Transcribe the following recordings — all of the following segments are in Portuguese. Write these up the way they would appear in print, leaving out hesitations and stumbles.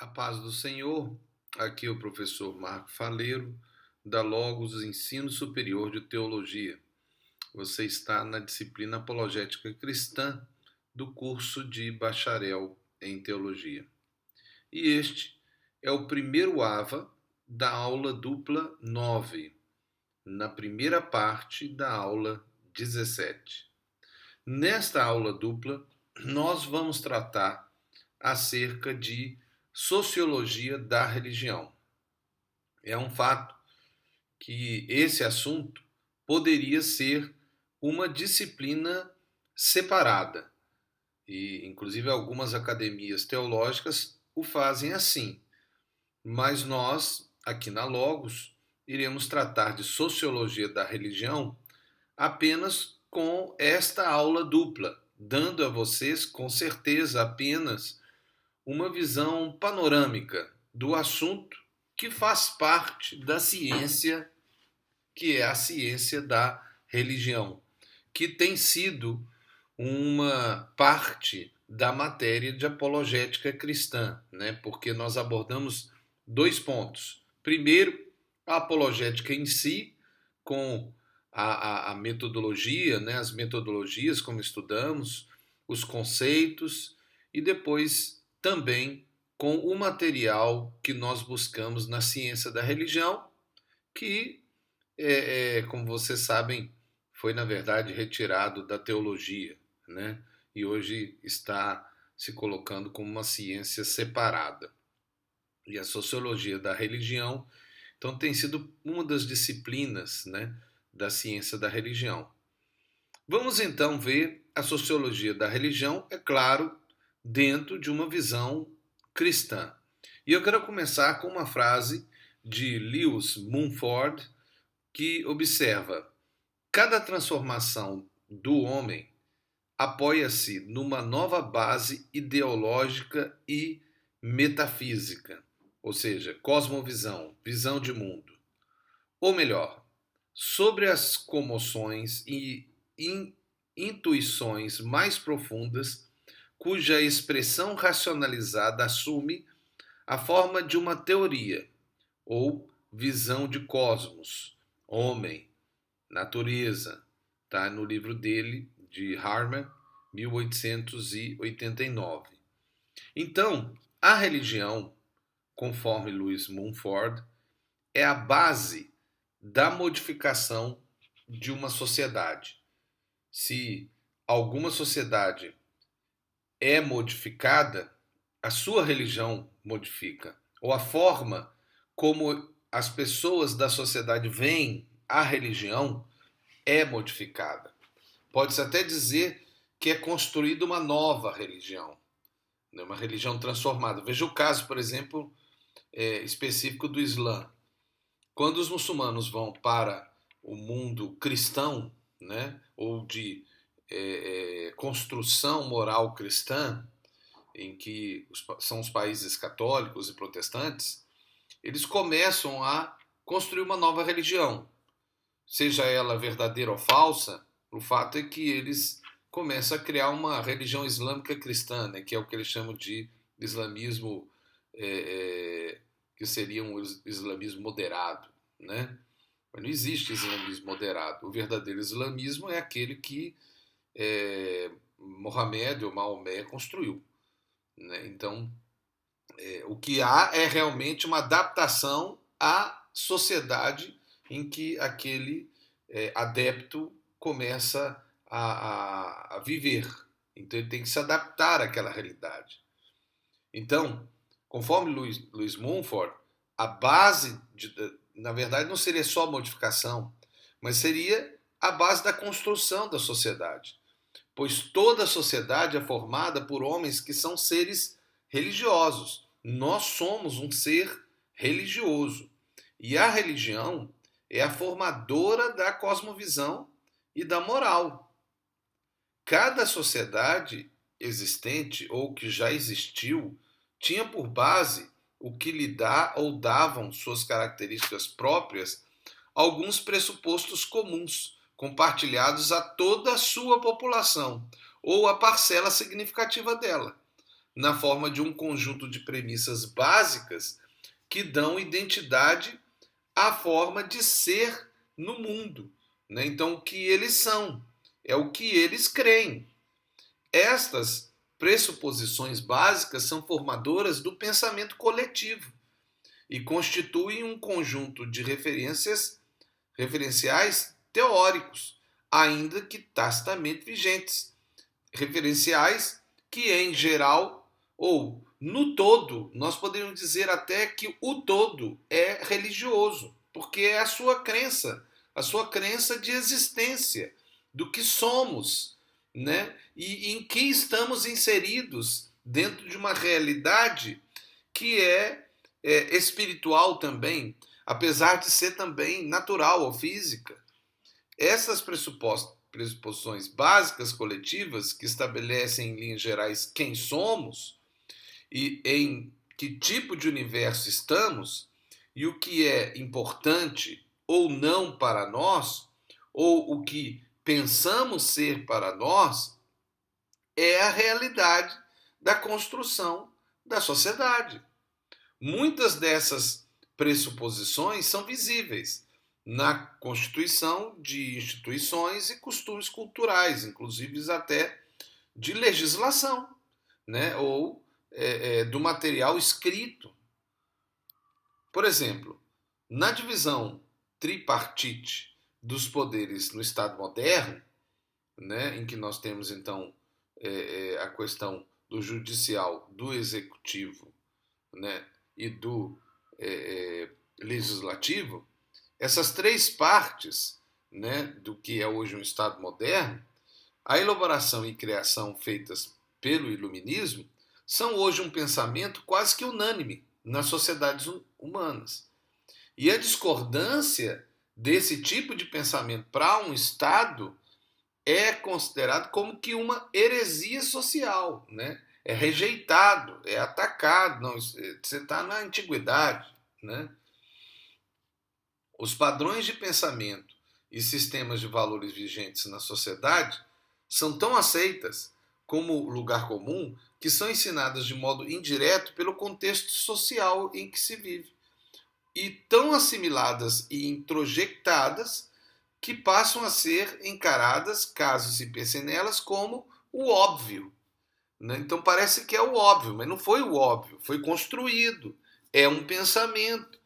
A paz do Senhor, aqui é o professor Marco Faleiro, da Logos Ensino Superior de Teologia. Você está na disciplina Apologética Cristã do curso de Bacharel em Teologia. E este é o primeiro AVA da aula dupla 9, na primeira parte da aula 17. Nesta aula dupla, nós vamos tratar acerca de sociologia da religião. É um fato que esse assunto poderia ser uma disciplina separada, e inclusive algumas academias teológicas o fazem assim. Mas nós, aqui na Logos, iremos tratar de sociologia da religião apenas com esta aula dupla, dando a vocês, com certeza, apenas uma visão panorâmica do assunto que faz parte da ciência, que é a ciência da religião, que tem sido uma parte da matéria de apologética cristã, né? Porque nós abordamos dois pontos. Primeiro, a apologética em si, com a metodologia, né? As metodologias como estudamos, os conceitos, e depois também com o material que nós buscamos na ciência da religião, que, como vocês sabem, foi na verdade retirado da teologia, né? E hoje está se colocando como uma ciência separada. E a sociologia da religião, então, tem sido uma das disciplinas, né, da ciência da religião. Vamos então ver a sociologia da religião, é claro, dentro de uma visão cristã. E eu quero começar com uma frase de Lewis Mumford, que observa: cada transformação do homem apoia-se numa nova base ideológica e metafísica, ou seja, cosmovisão, visão de mundo. Ou melhor, sobre as comoções e intuições mais profundas, cuja expressão racionalizada assume a forma de uma teoria ou visão de cosmos, homem, natureza. Está no livro dele, de Harmer, 1889. Então, a religião, conforme Lewis Mumford, é a base da modificação de uma sociedade. Se alguma sociedade é modificada, a sua religião modifica, ou a forma como as pessoas da sociedade veem a religião é modificada. Pode-se até dizer que é construída uma nova religião, uma religião transformada. Veja o caso, por exemplo, específico do Islã. Quando os muçulmanos vão para o mundo cristão, né, ou de construção moral cristã, em que são os países católicos e protestantes, eles começam a construir uma nova religião. Seja ela verdadeira ou falsa, o fato é que eles começam a criar uma religião islâmica cristã, né, que é o que eles chamam de islamismo, que seria um islamismo moderado, né? Mas não existe islamismo moderado. O verdadeiro islamismo é aquele que Mohamed ou Maomé construiu, né? Então, o que há é realmente uma adaptação à sociedade em que aquele adepto começa a viver. Então ele tem que se adaptar àquela realidade. Então, conforme Lewis Mumford, a base, na verdade, não seria só a modificação, mas seria a base da construção da sociedade. Pois toda a sociedade é formada por homens que são seres religiosos. Nós somos um ser religioso. E a religião é a formadora da cosmovisão e da moral. Cada sociedade existente ou que já existiu tinha por base o que lhe dá ou davam suas características próprias alguns pressupostos comuns, compartilhados a toda a sua população ou a parcela significativa dela. na forma de um conjunto de premissas básicas que dão identidade à forma de ser no mundo, né? Então, o que eles são é o que eles creem. Estas pressuposições básicas são formadoras do pensamento coletivo e constituem um conjunto de referenciais teóricos, ainda que tacitamente vigentes, referenciais que, em geral, ou no todo, nós podemos dizer até que o todo é religioso, porque é a sua crença de existência, do que somos, né? E em que estamos inseridos dentro de uma realidade que é espiritual também, apesar de ser também natural ou física. Essas pressuposições básicas coletivas que estabelecem em linhas gerais quem somos e em que tipo de universo estamos e o que é importante ou não para nós, ou o que pensamos ser para nós, é a realidade da construção da sociedade. Muitas dessas pressuposições são visíveis na constituição de instituições e costumes culturais, inclusive até de legislação, né? Ou do material escrito. Por exemplo, na divisão tripartite dos poderes no Estado moderno, né, em que nós temos então a questão do judicial, do executivo, né, e do legislativo, essas três partes, né, do que é hoje um Estado moderno, a elaboração e criação feitas pelo iluminismo são hoje um pensamento quase que unânime nas sociedades humanas. E a discordância desse tipo de pensamento para um Estado é considerado como que uma heresia social, né? É rejeitado, é atacado. Não, você está na antiguidade, né? Os padrões de pensamento e sistemas de valores vigentes na sociedade são tão aceitas como lugar comum que são ensinadas de modo indireto pelo contexto social em que se vive e tão assimiladas e introjectadas que passam a ser encaradas, caso se pense nelas, como o óbvio. Né? Então parece que é o óbvio, mas não foi o óbvio, foi construído. É um pensamento,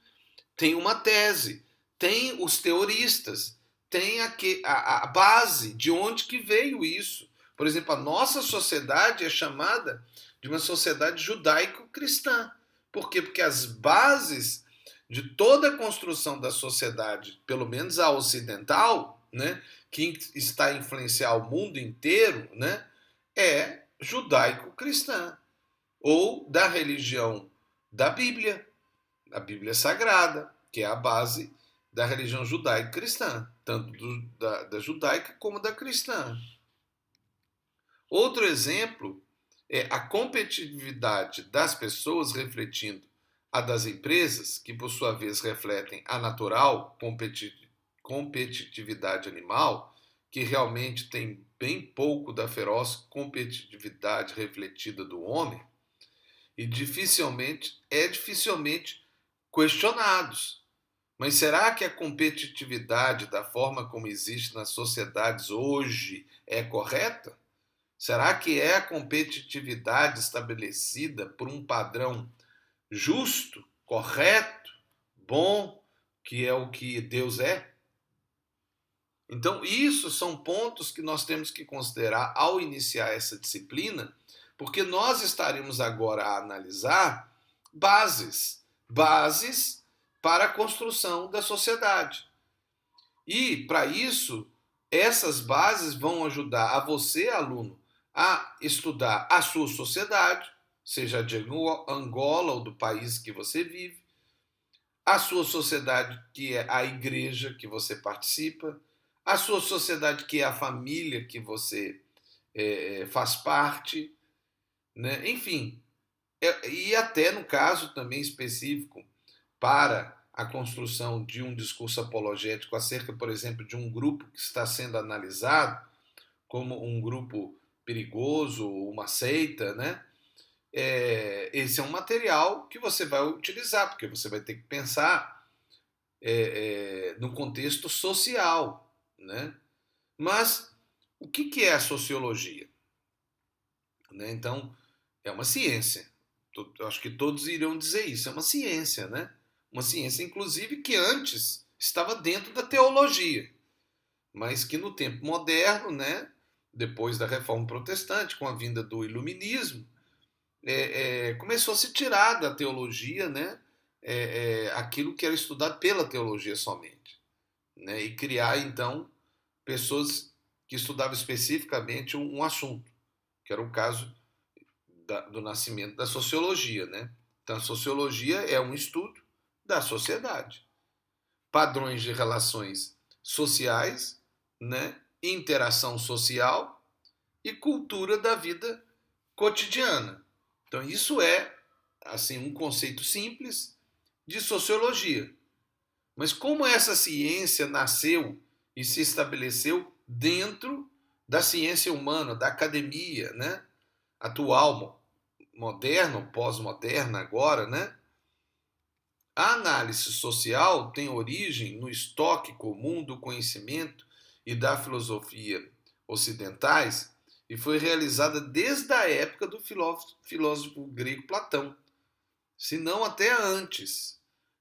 tem uma tese, tem os teoristas, tem a base de onde que veio isso. Por exemplo, a nossa sociedade é chamada de uma sociedade judaico-cristã. Por quê? Porque as bases de toda a construção da sociedade, pelo menos a ocidental, né, que está a influenciar o mundo inteiro, né, é judaico-cristã, ou da religião da Bíblia, a Bíblia Sagrada, que é a base da religião judaico-cristã, tanto da judaica como da cristã. Outro exemplo é a competitividade das pessoas refletindo a das empresas, que por sua vez refletem a natural competitividade animal, que realmente tem bem pouco da feroz competitividade refletida do homem, e dificilmente questionados. Mas será que a competitividade da forma como existe nas sociedades hoje é correta? Será que é a competitividade estabelecida por um padrão justo, correto, bom, que é o que Deus é? Então, isso são pontos que nós temos que considerar ao iniciar essa disciplina, porque nós estaremos agora a analisar bases para a construção da sociedade. E, para isso, essas bases vão ajudar a você, aluno, a estudar a sua sociedade, seja de Angola ou do país que você vive, a sua sociedade, que é a igreja que você participa, a sua sociedade, que é a família que você faz parte, né? Enfim, e até no caso também específico para a construção de um discurso apologético acerca, por exemplo, de um grupo que está sendo analisado como um grupo perigoso, uma seita, né? esse é um material que você vai utilizar, porque você vai ter que pensar no contexto social, né? Mas o que é a sociologia? Né? Então, é uma ciência. Eu acho que todos irão dizer isso. É uma ciência, né? Uma ciência, inclusive, que antes estava dentro da teologia, mas que no tempo moderno, né, depois da Reforma Protestante, com a vinda do Iluminismo, começou a se tirar da teologia, né, aquilo que era estudado pela teologia somente, né, e criar então pessoas que estudavam especificamente um assunto, que era o caso do nascimento da sociologia, né? Então a sociologia é um estudo da sociedade, padrões de relações sociais, né, interação social e cultura da vida cotidiana. Então isso é assim um conceito simples de sociologia. Mas como essa ciência nasceu e se estabeleceu dentro da ciência humana, da academia, né, atual, moderna ou pós-moderna agora, né? A análise social tem origem no estoque comum do conhecimento e da filosofia ocidentais e foi realizada desde a época do filósofo grego Platão, se não até antes,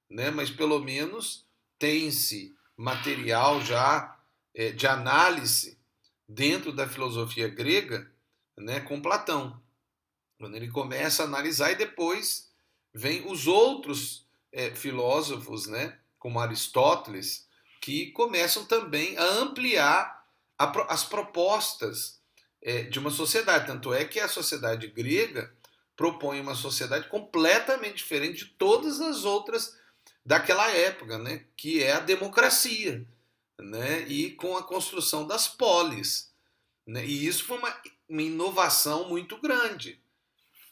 né? Mas pelo menos tem-se material já de análise dentro da filosofia grega, né, com Platão, quando ele começa a analisar e depois vem os outros filósofos, né, como Aristóteles, que começam também a ampliar as propostas de uma sociedade. Tanto é que a sociedade grega propõe uma sociedade completamente diferente de todas as outras daquela época, né, que é a democracia, né, e com a construção das polis. Né, e isso foi uma inovação muito grande.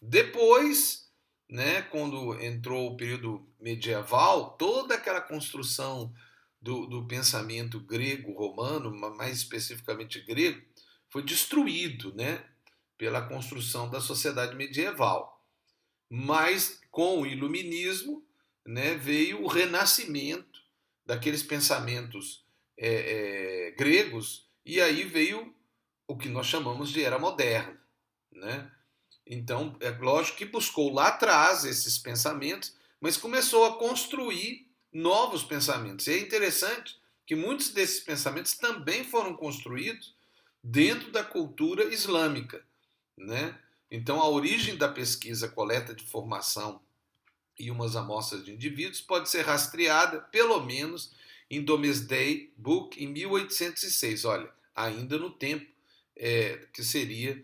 Depois, né, quando entrou o período medieval, toda aquela construção do pensamento grego-romano, mais especificamente grego, foi destruído, né, pela construção da sociedade medieval. Mas com o iluminismo, né, veio o renascimento daqueles pensamentos gregos e aí veio o que nós chamamos de era moderna, né? Então, é lógico que buscou lá atrás esses pensamentos, mas começou a construir novos pensamentos. E é interessante que muitos desses pensamentos também foram construídos dentro da cultura islâmica, né? Então, a origem da pesquisa, coleta de informação e umas amostras de indivíduos pode ser rastreada, pelo menos, em Domesday Book, em 1806. Olha, ainda no tempo que seria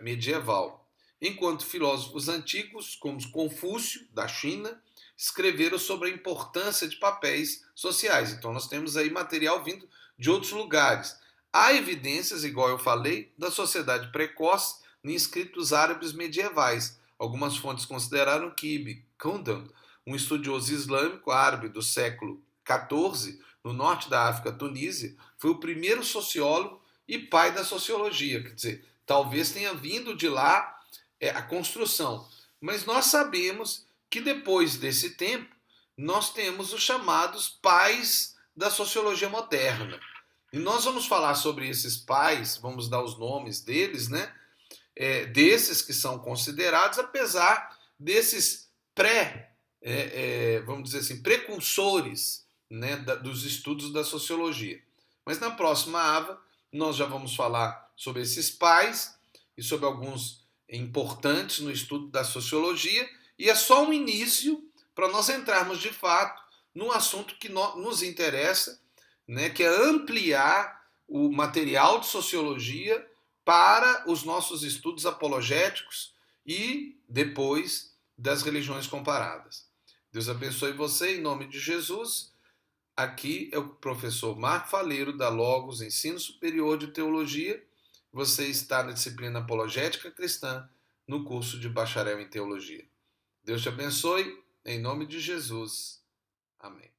medieval. Enquanto filósofos antigos, como Confúcio, da China, escreveram sobre a importância de papéis sociais. Então, nós temos aí material vindo de outros lugares. Há evidências, igual eu falei, da sociedade precoce em escritos árabes medievais. Algumas fontes consideraram que Ibn Khaldun, um estudioso islâmico árabe do século XIV, no norte da África, Tunísia, foi o primeiro sociólogo e pai da sociologia. Quer dizer, talvez tenha vindo de lá a construção. Mas nós sabemos que depois desse tempo, nós temos os chamados pais da sociologia moderna. E nós vamos falar sobre esses pais, vamos dar os nomes deles, né? Desses que são considerados, apesar desses vamos dizer assim, precursores, né, dos estudos da sociologia. Mas na próxima ava, nós já vamos falar sobre esses pais e sobre alguns importantes no estudo da sociologia, e é só um início para nós entrarmos de fato num assunto que nos interessa, né, que é ampliar o material de sociologia para os nossos estudos apologéticos e depois das religiões comparadas. Deus abençoe você em nome de Jesus. Aqui é o professor Marco Faleiro da Logos Ensino Superior de Teologia. Você está na disciplina Apologética Cristã no curso de Bacharel em Teologia. Deus te abençoe em nome de Jesus. Amém.